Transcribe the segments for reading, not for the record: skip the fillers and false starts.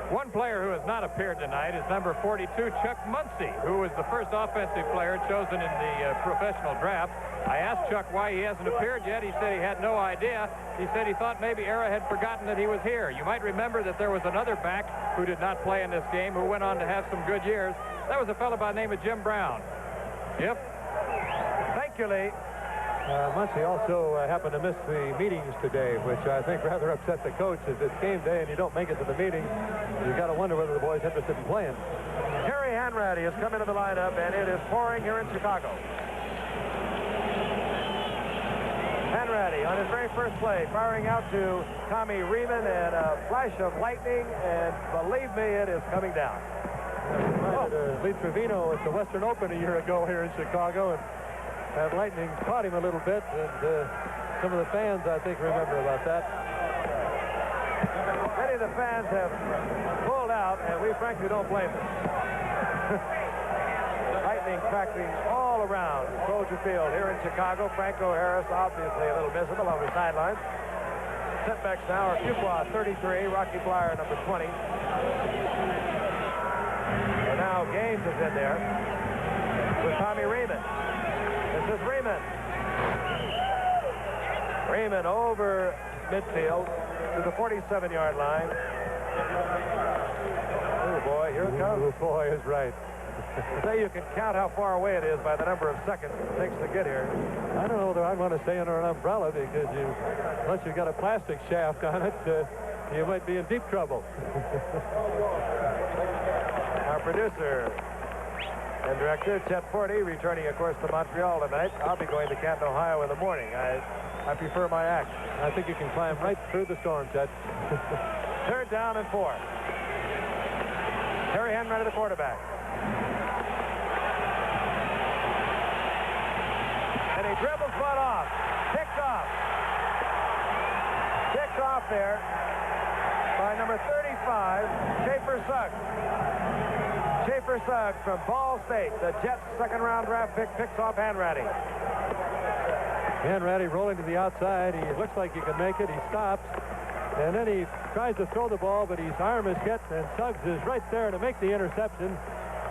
One player who has not appeared tonight is number 42, Chuck Muncy, who was the first offensive player chosen in the professional draft. I asked Chuck why he hasn't appeared yet. He said he had no idea. He said he thought maybe Era had forgotten that he was here. You might remember that there was another back who did not play in this game who went on to have some good years. That was a fellow by the name of Jim Brown. Yep. Thank you, Lee. Muncy also happened to miss the meetings today, which I think rather upset the coach. As it's game day and you don't make it to the meeting, you got to wonder whether the boy's interested in playing. Terry Hanratty has come into the lineup, and it is pouring here in Chicago. Hanratty on his very first play, firing out to Tommy Riemann, and a flash of lightning, and believe me, it is coming down. Lee Trevino at the Western Open a year ago here in Chicago, and that lightning caught him a little bit, and some of the fans, I think, remember about that. Many of the fans have pulled out, and we frankly don't blame them. Lightning cracking all around Soldier Field here in Chicago. Franco Harris obviously a little visible on the sidelines. Setbacks now are Fuqua 33, Rocky Flyer number 20. And now Gaines is in there with Tommy Riemann. This is Riemann. Riemann over midfield to the 47-yard line. Oh, boy, here it comes. Oh, boy is right. Say you can count how far away it is by the number of seconds it takes to get here. I don't know whether I'd want to stay under an umbrella because unless you've got a plastic shaft on it, you might be in deep trouble. Our producer and director, Chet Forty, returning, of course, to Montreal tonight. I'll be going to Canton, Ohio in the morning. I prefer my act. I think you can climb right through the storm, Chet. Third down and 4. Terry Hanratty, the quarterback. And he dribbles one off. Picked off. Picked off there by number 35, Schaefer Suggs. Schaefer Suggs from Ball State. The Jets' second-round draft pick picks off Hanratty. Hanratty rolling to the outside. He looks like he can make it. He stops. And then he tries to throw the ball, but his arm is hit, and Suggs is right there to make the interception.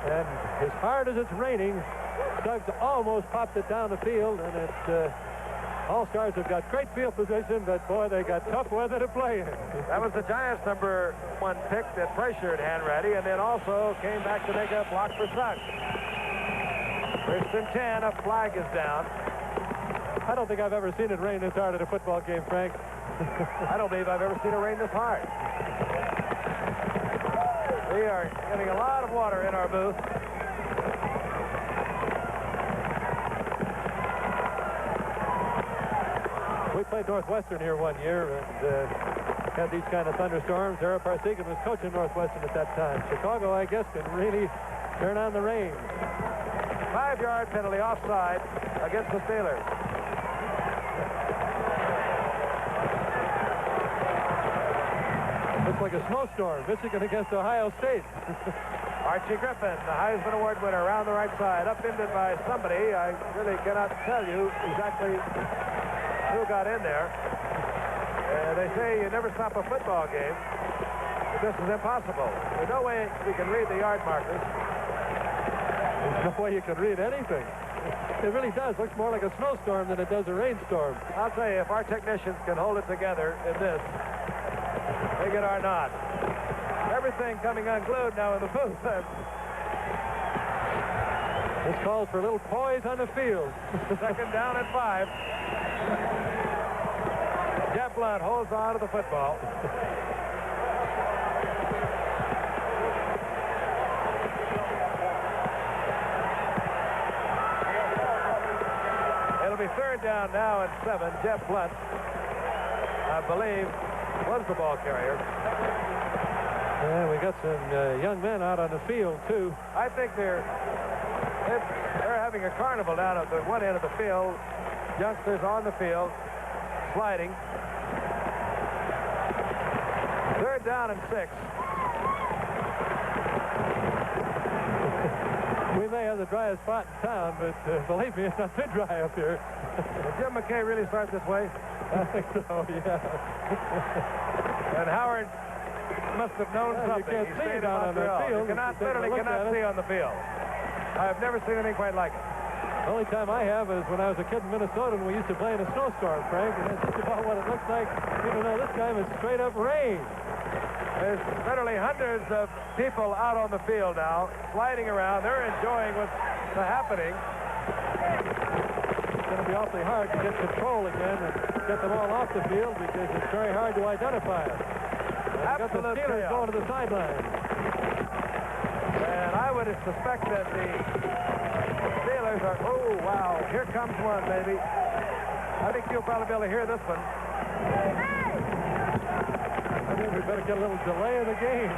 And as hard as it's raining, Suggs almost popped it down the field, and All-Stars have got great field position, but boy, they got tough weather to play in. That was the Giants' number 1 pick that pressured Hanratty, and then also came back to make a block for Suggs. First and 10, a flag is down. I don't think I've ever seen it rain this hard at a football game, Frank. I don't believe I've ever seen it rain this hard. We are getting a lot of water in our booth. We played Northwestern here one year and had these kind of thunderstorms. Ara Parsegan was coaching Northwestern at that time. Chicago, I guess, can really turn on the rain. 5-yard penalty offside against the Steelers. Looks like a snowstorm. Michigan against Ohio State. Archie Griffin, the Heisman Award winner, around the right side, upended by somebody. I really cannot tell you exactly who got in there. They say you never stop a football game. But this is impossible. There's no way we can read the yard markers. There's no way you can read anything. It really does. Looks more like a snowstorm than it does a rainstorm. I'll tell you, if our technicians can hold it together in this, they get our nod. Everything coming unglued now in the booth. This calls for a little poise on the field. Second down and 5. Jeff Blunt holds on to the football. It'll be third down now and 7. Jeff Blunt, I believe, was the ball carrier. Yeah, we got some young men out on the field, too. I think they're having a carnival down at the one end of the field. Youngsters on the field, sliding. Third down and 6. We may have the driest spot in town, but believe me, it's not too dry up here. Did Jim McKay really start this way? I think so, yeah. And Howard must have known Well, you something. can't He see stayed in down on the Montreal. field. You cannot, If you take a literally look cannot at it. see on the field. I have never seen anything quite like it. The only time I have is when I was a kid in Minnesota and we used to play in a snowstorm, Frank, and that's just about what it looks like. Even though this time it's straight up rain. There's literally hundreds of people out on the field now, sliding around. They're enjoying what's happening. It's going to be awfully hard to get control again and get them all off the field because it's very hard to identify them. Got the Absolute Steelers chaos. going to the sideline. And I would suspect that the Steelers are, oh, wow, here comes one, maybe. I think you'll probably be able to hear this one. I think we better get a little delay in the game,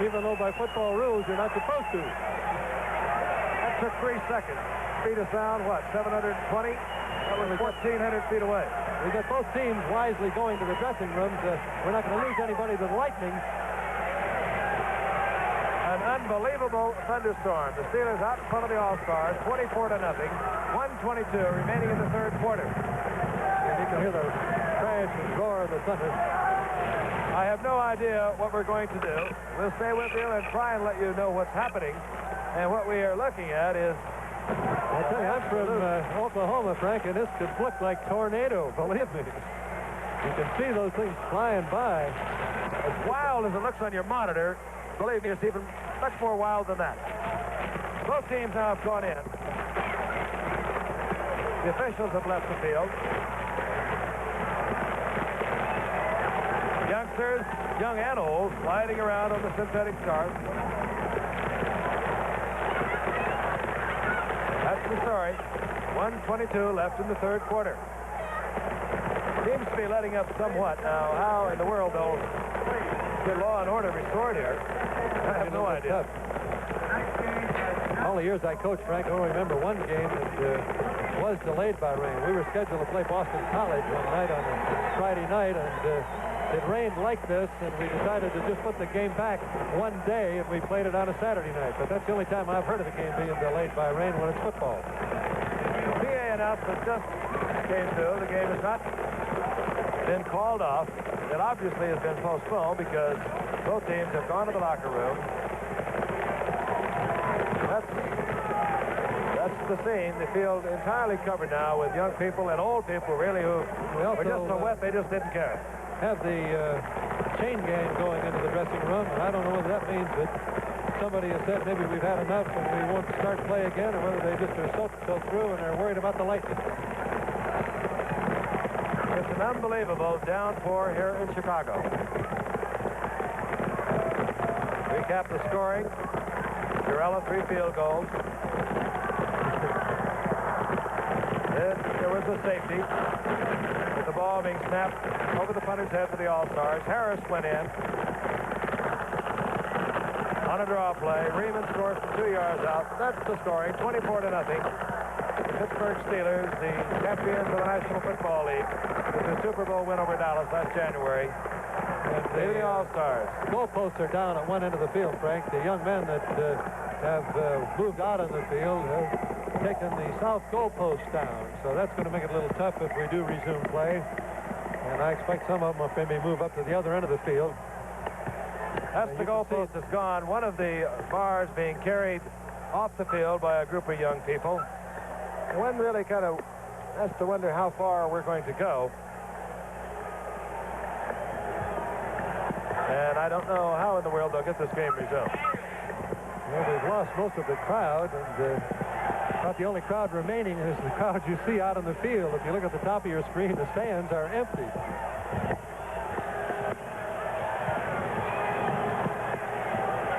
even though by football rules you're not supposed to. That took 3 seconds. Speed of sound, what, 720? That was 1,400 feet away. We got both teams wisely going to the dressing rooms. We're not going to lose anybody to the lightning. An unbelievable thunderstorm. The Steelers out in front of the All-Stars, 24-0. 1:22 remaining in the third quarter. And you can hear the crash and roar of the thunder. I have no idea what we're going to do. We'll stay with you and try and let you know what's happening. And what we are looking at is... I tell you, I'm from Oklahoma, Frank, and this could look like tornado, believe me. You can see those things flying by. As wild as it looks on your monitor, believe me, it's even much more wild than that. Both teams now have gone in. The officials have left the field. Youngsters, young and old, sliding around on the synthetic cars. That's the story. 1:22 left in the third quarter. Seems to be letting up somewhat. Now, how in the world, though, get law and order restored here? I have no idea. All the years I coached, Frank, I only remember one game that was delayed by rain. We were scheduled to play Boston College one night on a Friday night, and it rained like this, and we decided to just put the game back one day, and we played it on a Saturday night. But that's the only time I've heard of the game being delayed by rain when it's football. The PA announcement just came through. The game has not been called off. It obviously has been postponed because both teams have gone to the locker room. That's the scene. The field entirely covered now with young people and old people, really, who were just so wet they just didn't care. Have the chain gang going into the dressing room, and I don't know whether that means that somebody has said maybe we've had enough and we won't start play again, or whether they just are so through and are worried about the lightning. It's an unbelievable downpour here in Chicago. Recap the scoring. Girella, 3 field goals. There was a safety. With the ball being snapped over the punter's head for the All-Stars. Harris went in. On a draw play. Riemann scores from 2 yards out. That's the scoring. 24-0. The Pittsburgh Steelers, the champions of the National Football League, with the Super Bowl win over Dallas last January. And the All-Stars. Goalposts are down at one end of the field, Frank. The young men that have moved out on the field have taken the south goalpost down. So that's going to make it a little tough if we do resume play. And I expect some of them will maybe move up to the other end of the field. That's the goalpost that's gone. One of the bars being carried off the field by a group of young people. One really kind of has to wonder how far we're going to go. And I don't know how in the world they'll get this game resumed. Well, we've lost most of the crowd, and about the only crowd remaining is the crowd you see out on the field. If you look at the top of your screen, the stands are empty.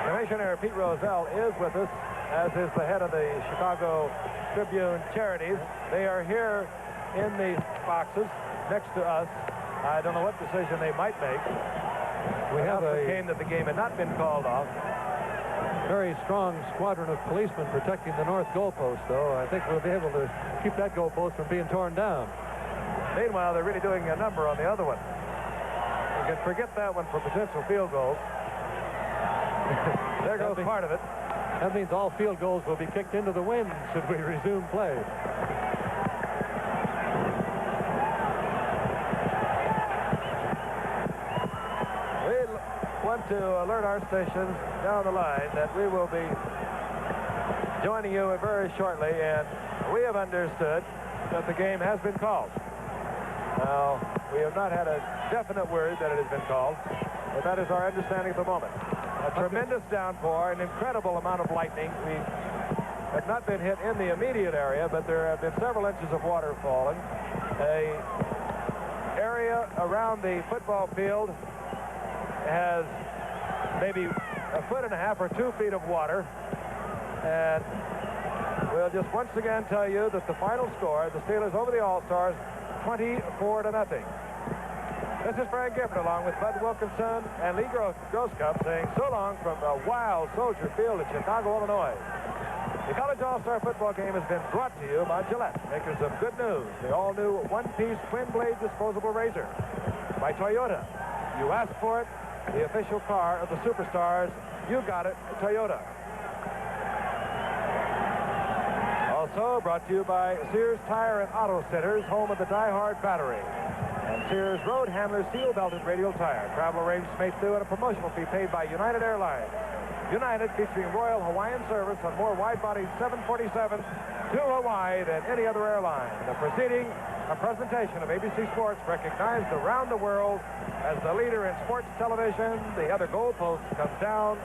Commissioner Pete Rozelle is with us, as is the head of the Chicago Tribune Charities. They are here in the boxes next to us. I don't know what decision they might make. We have a game that the game had not been called off. very strong squadron of policemen protecting the north goalpost, though. I think we'll be able to keep that goalpost from being torn down. Meanwhile, they're really doing a number on the other one. You can forget that one for potential field goals. There goes part of it. That means all field goals will be kicked into the wind should we resume play. to alert our stations down the line that we will be joining you very shortly, and we have understood that the game has been called. Now, we have not had a definite word that it has been called, but that is our understanding at the moment. A tremendous downpour, an incredible amount of lightning. We have not been hit in the immediate area, but there have been several inches of water falling. A area around the football field has maybe 1.5 feet or 2 feet of water. And we'll just once again tell you that the final score, the Steelers over the All-Stars, 24-0. This is Frank Gifford along with Bud Wilkinson and Lee Grosskopf saying so long from the Wild Soldier Field in Chicago, Illinois. The College All-Star football game has been brought to you by Gillette, makers of good news, the all-new one-piece twin-blade disposable razor. By Toyota, you asked for it, the official car of the Superstars. You got it, Toyota. Also brought to you by Sears Tire and Auto Centers, home of the Die-Hard battery. And Sears Road Handler steel-belted radial tire. Travel arrangements made through and a promotional fee paid by United Airlines. United featuring Royal Hawaiian service on more wide-body 747 to Hawaii than any other airline. The proceeding, a presentation of ABC Sports, recognized around the world as the leader in sports television. The other goalpost comes down